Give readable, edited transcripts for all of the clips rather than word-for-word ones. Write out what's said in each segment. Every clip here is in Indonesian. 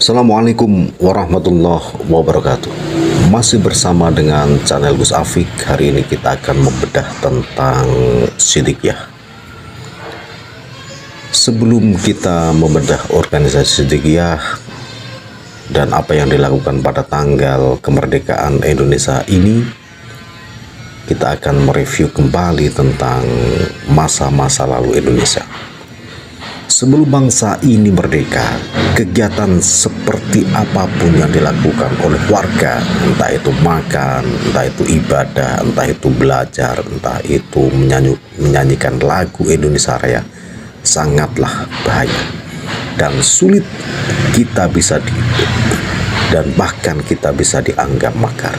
Assalamualaikum warahmatullahi wabarakatuh. Masih bersama dengan channel Gus Afik. Hari ini kita akan membedah tentang Siddiqiyah. Sebelum kita membedah organisasi Siddiqiyah dan apa yang dilakukan pada tanggal kemerdekaan Indonesia ini, kita akan mereview kembali tentang masa-masa lalu Indonesia. Sebelum bangsa ini merdeka, kegiatan seperti apapun yang dilakukan oleh warga, entah itu makan, entah itu ibadah, entah itu belajar, entah itu menyanyikan lagu Indonesia Raya, sangatlah bahaya dan sulit kita bisa dan bahkan kita bisa dianggap makar.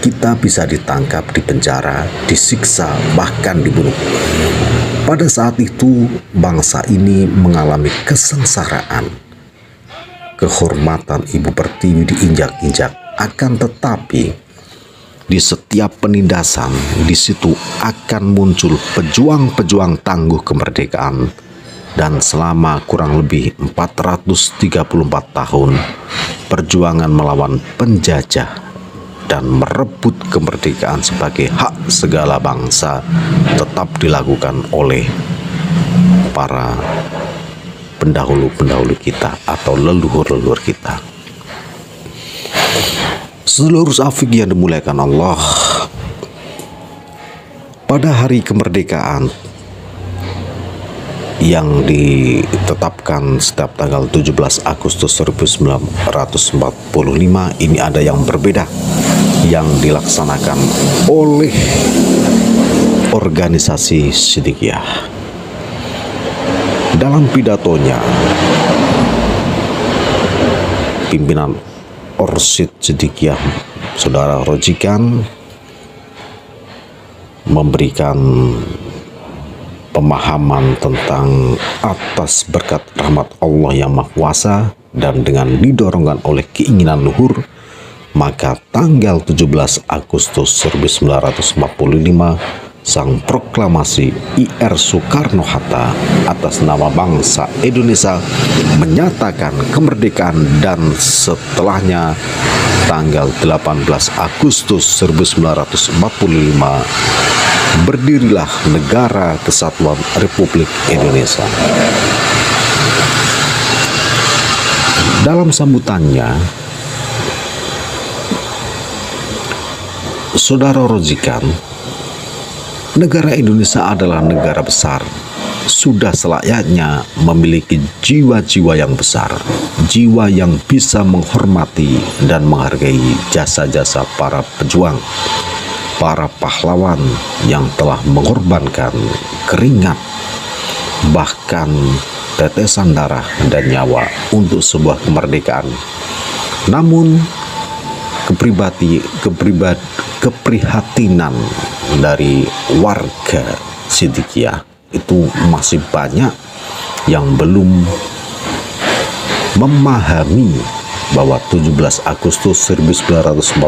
Kita bisa ditangkap, dipenjara, disiksa, bahkan dibunuh. Pada saat itu, bangsa ini mengalami kesengsaraan. Kehormatan Ibu Pertiwi diinjak-injak. Akan tetapi, di setiap penindasan, di situ akan muncul pejuang-pejuang tangguh kemerdekaan. Dan selama kurang lebih 434 tahun, perjuangan melawan penjajah dan merebut kemerdekaan sebagai hak segala bangsa tetap dilakukan oleh para pendahulu-pendahulu kita atau leluhur-leluhur kita. Seluruh Afik yang dimuliakan Allah, pada hari kemerdekaan yang ditetapkan setiap tanggal 17 Agustus 1945 ini ada yang berbeda yang dilaksanakan oleh organisasi Siddiqiyah. Dalam pidatonya, pimpinan Orsid Siddiqiyah Saudara Rojikan memberikan pemahaman tentang atas berkat rahmat Allah yang Maha Kuasa dan dengan didorongkan oleh keinginan luhur, maka tanggal 17 Agustus 1945 sang proklamasi IR Soekarno-Hatta atas nama bangsa Indonesia menyatakan kemerdekaan, dan setelahnya tanggal 18 Agustus 1945 berdirilah Negara Kesatuan Republik Indonesia. Dalam sambutannya, Saudara Rojikan, negara Indonesia adalah negara besar, sudah selayaknya memiliki jiwa-jiwa yang besar, jiwa yang bisa menghormati dan menghargai jasa-jasa para pejuang, para pahlawan yang telah mengorbankan keringat, bahkan tetesan darah dan nyawa untuk sebuah kemerdekaan. Namun keprihatinan dari warga Siddiqiyah itu masih banyak yang belum memahami bahwa 17 Agustus 1945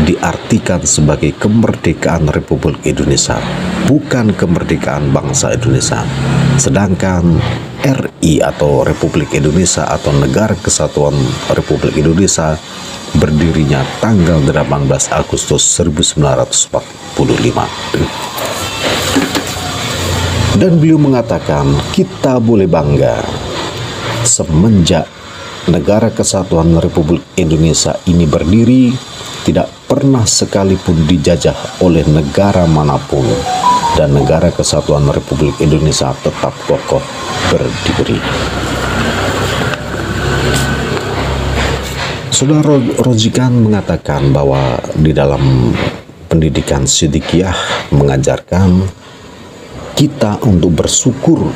diartikan sebagai kemerdekaan Republik Indonesia, bukan kemerdekaan bangsa Indonesia. Sedangkan RI atau Republik Indonesia atau Negara Kesatuan Republik Indonesia berdirinya tanggal 18 Agustus 1945. Dan beliau mengatakan, kita boleh bangga semenjak Negara Kesatuan Republik Indonesia ini berdiri, tidak pernah sekalipun dijajah oleh negara manapun, dan Negara Kesatuan Republik Indonesia tetap kokoh berdiri. Saudara Rojikan mengatakan bahwa di dalam pendidikan Siddiqiyah mengajarkan kita untuk bersyukur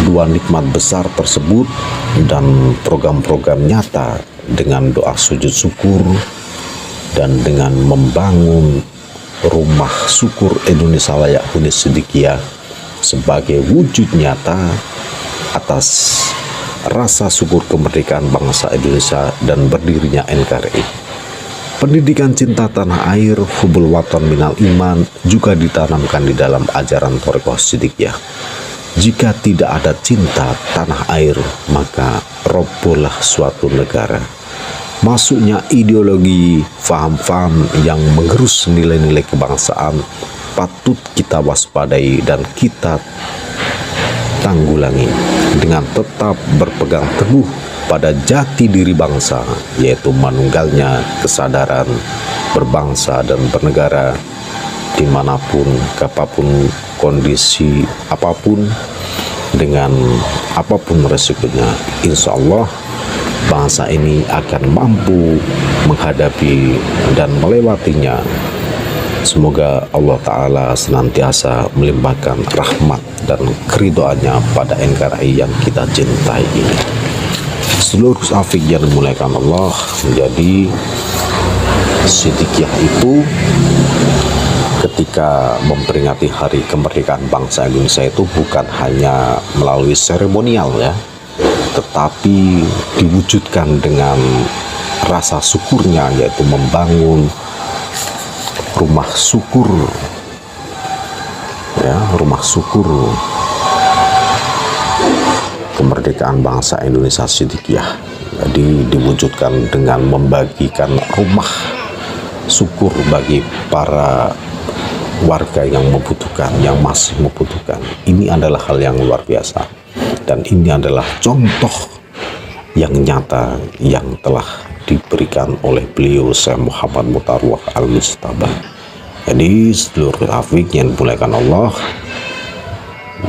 dua nikmat besar tersebut dan program-program nyata dengan doa sujud syukur dan dengan membangun rumah syukur Indonesia Layak Huni Siddiqiyah sebagai wujud nyata atas rasa syukur kemerdekaan bangsa Indonesia dan berdirinya NKRI. Pendidikan cinta tanah air, hubul watan minal iman juga ditanamkan di dalam ajaran Thariqah Siddiqiyah. Jika tidak ada cinta tanah air, maka robohlah suatu negara. Masuknya ideologi, faham-faham yang mengerus nilai-nilai kebangsaan patut kita waspadai dan kita tanggulangi dengan tetap berpegang teguh pada jati diri bangsa, yaitu manunggalnya kesadaran berbangsa dan bernegara dimanapun, kapanpun, kondisi apapun, dengan apapun resikonya. Insya Allah bangsa ini akan mampu menghadapi dan melewatinya. Semoga Allah Ta'ala senantiasa melimpahkan rahmat dan keridhaannya pada NKRI yang kita cintai ini. Seluruh Afik yang dimuliakan Allah, menjadi Siddiqiyah itu ketika memperingati hari kemerdekaan bangsa Indonesia itu bukan hanya melalui seremonial ya, tetapi diwujudkan dengan rasa syukurnya, yaitu membangun rumah syukur ya, rumah syukur kemerdekaan bangsa Indonesia Siddiqiyah. Jadi diwujudkan dengan membagikan rumah syukur bagi para warga yang membutuhkan, yang masih membutuhkan. Ini adalah hal yang luar biasa, dan ini adalah contoh yang nyata yang telah diberikan oleh beliau Syekh Muhammad Mutarwah Al-Mustabah. Jadi seluruh Afik yang dimuliakan Allah,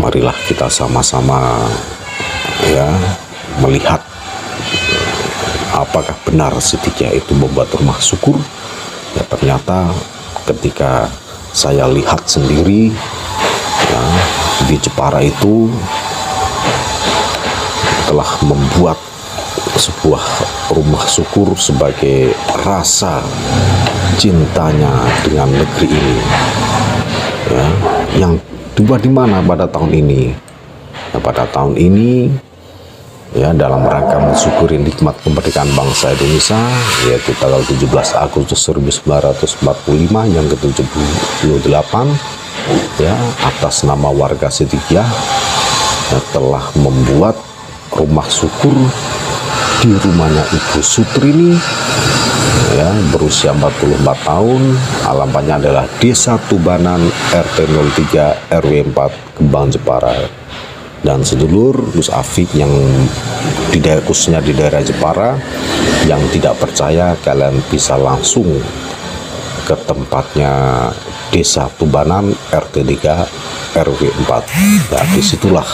marilah kita sama-sama ya melihat apakah benar Siddiqiyah itu membuat rumah syukur. Ya, ternyata ketika saya lihat sendiri ya, di Jepara itu telah membuat sebuah rumah syukur sebagai rasa cintanya dengan negeri ini ya, yang dibuat di mana pada tahun ini. Nah, pada tahun ini ya, dalam rangka mensyukuri nikmat kemerdekaan bangsa Indonesia, yaitu tanggal 17 Agustus 1945 yang ke-78 ya, atas nama warga Siddiqiyah ya, telah membuat rumah syukur di rumahnya Ibu Sutrini ya, berusia 44 tahun. Alamatnya adalah Desa Tubanan, RT 03 RW 4 Kembang Jepara. Dan sedulur Gus Afik yang khususnya di daerah Jepara yang tidak percaya, kalian bisa langsung ke tempatnya Desa Tubanan RT 3 RW 4. Nah, disitulah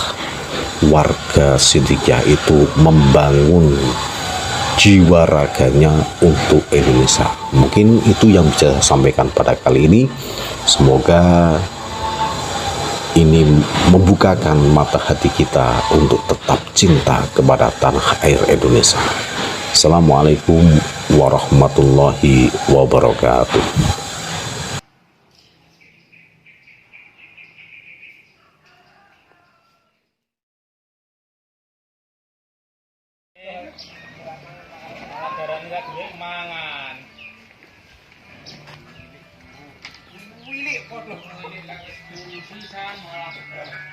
warga Siddiqiyah itu membangun jiwa raganya untuk Indonesia. Mungkin itu yang bisa saya sampaikan pada kali ini. Semoga ini membukakan mata hati kita untuk tetap cinta kepada tanah air Indonesia. Assalamualaikum warahmatullahi wabarakatuh. Wilik kok lho, wilik lagi pisan malah.